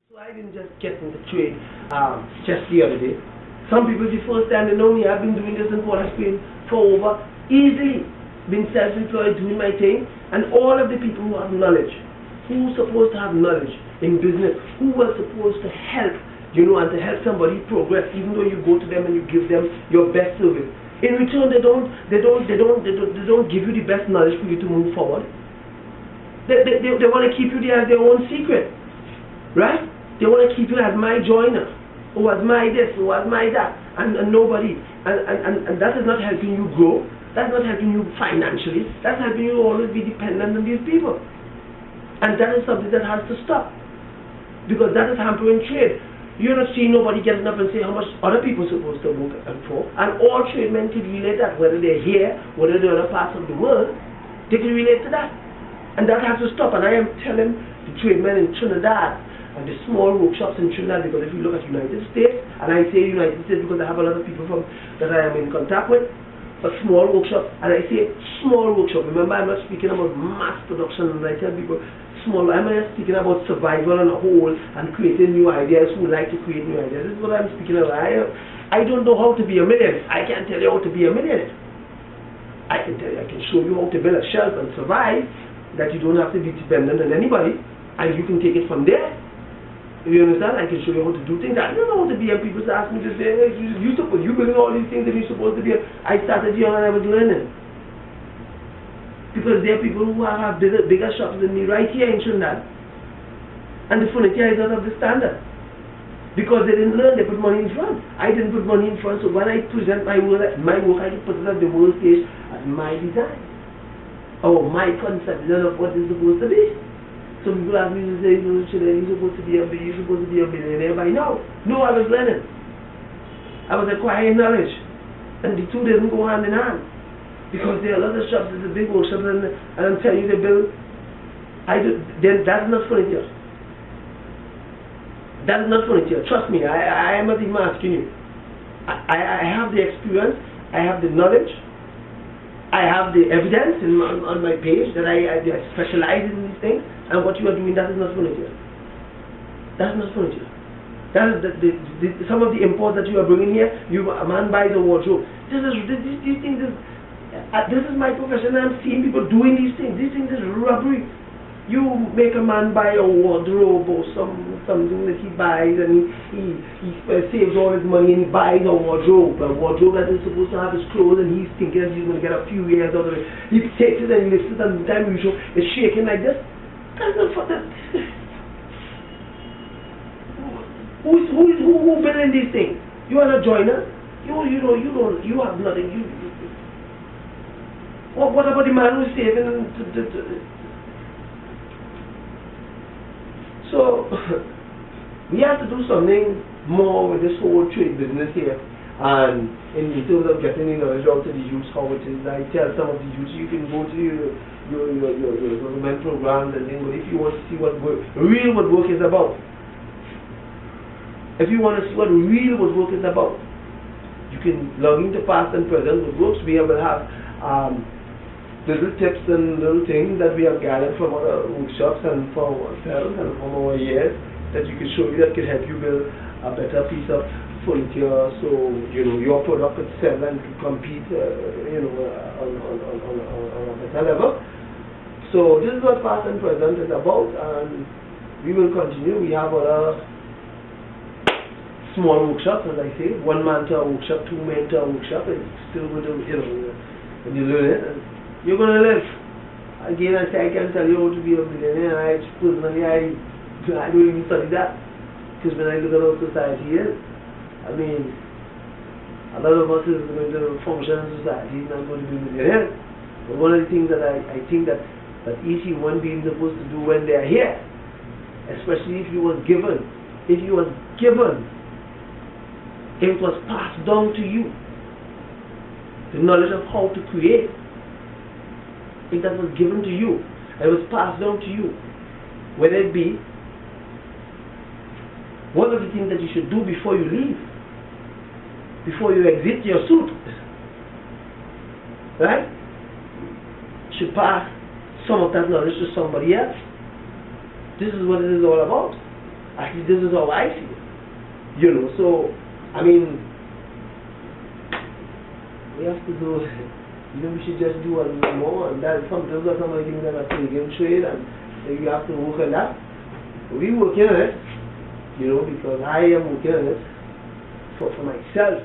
So I didn't just get into trade just the other day. Some people, the first time they know me, I've been doing this in Port of Spain for over, easily, been self-employed, doing my thing, and all of the people who have knowledge, who's supposed to have knowledge in business, who was supposed to help, and to help somebody progress, even though you go to them and you give them your best service. In return, they don't give you the best knowledge for you to move forward. They want to keep you there as their own secret, right? They want to keep you as my joiner, or as my this, or as my that, and nobody. And that is not helping you grow. That's not helping you financially. That's helping you always be dependent on these people. And that is something that has to stop. Because that is hampering trade. You're not seeing nobody getting up and say how much other people are supposed to work and for. And all trade men can relate that, whether they're here, whether they're in other parts of the world, they can relate to that. And that has to stop. And I am telling the trade men in Trinidad, and the small workshops in Trinidad, because if you look at United States, and I say United States because I have a lot of people that I am in contact with, a small workshop, and I say small workshop. Remember, I'm not speaking about mass production, and I tell people small. I'm just speaking about survival on a whole and creating new ideas, who like to create new ideas. This is what I'm speaking about. I don't know how to be a millionaire. I can't tell you how to be a millionaire. I can tell you, I can show you how to build a shelf and survive, that you don't have to be dependent on anybody, and you can take it from there. You understand? I can show you how to do things. I don't know how to be, and people ask me to say, hey, you building all these things that you're supposed to be. I started young and I was learning. Because there are people who have bigger shops than me right here in Trinidad. And the furniture is not of the standard. Because they didn't learn, they put money in front. I didn't put money in front, so when I present my work I can put it at the world stage as my design. Or my concept of what it's supposed to be. Some people ask me to say, you're supposed to be a millionaire by now. No, I was learning. I was acquiring knowledge. And the two didn't go hand in hand. Because there are a lot of shops, there's a big workshop, and I'm telling you, they build. Then that's not furniture. That's not furniture. Trust me, I am not even asking you. I have the experience, I have the knowledge, I have the evidence on my page that I specialize in these things, and what you are doing, that is not furniture. That's not furniture. That is some of the imports that you are bringing here. A man buys a wardrobe. These things is. This is my profession, and I'm seeing people doing these things. These things is robbery. You make a man buy a wardrobe or something that he buys, and he saves all his money and he buys a wardrobe that is supposed to have his clothes, and he's thinking that he's going to get a few years out of it. He takes it and he lifts it, and the time you show it's shaking like this. That's not for that. Who building these things? You are a joiner. You have nothing. What about the man who's saving? So, we have to do something more with this whole trade business here, and in terms of getting the knowledge out to the youth, how it is. I tell some of the youth, you can go to your government programs and things, but if you want to see what work is about, if you want to see what work is about, you can log into past and present what works. We will have little tips and little things that we have gathered from our workshops and from ourselves and from our years that you can show you that can help you build a better piece of furniture, so your product could sell and to compete on a better level. So this is what past and present is about, and we will continue. We have other small workshops, as I say, 1 man to a workshop, 2 men to a workshop. It's still going to, when you learn it, and you're going to live. Again, I say I can't tell you how to be a millionaire. Personally, I don't even study that. Because when I look at our society here, I mean, a lot of us is going to function in society, not going to be millionaires. But one of the things that I think that each human being is supposed to do when they are here, especially if you was given, if it was passed down to you, the knowledge of how to create. If that was given to you, and it was passed down to you, whether it be one of the things that you should do before you leave, before you exit your suit, right? You should pass some of that knowledge to somebody else. This is what it is all about. At least this is how I see it. You know, so, I mean, we have to do, you know, we should just do a little more, and those are some of the things that are free game trade, and you have to work on that. We working on it, you know, because I am working on it for myself.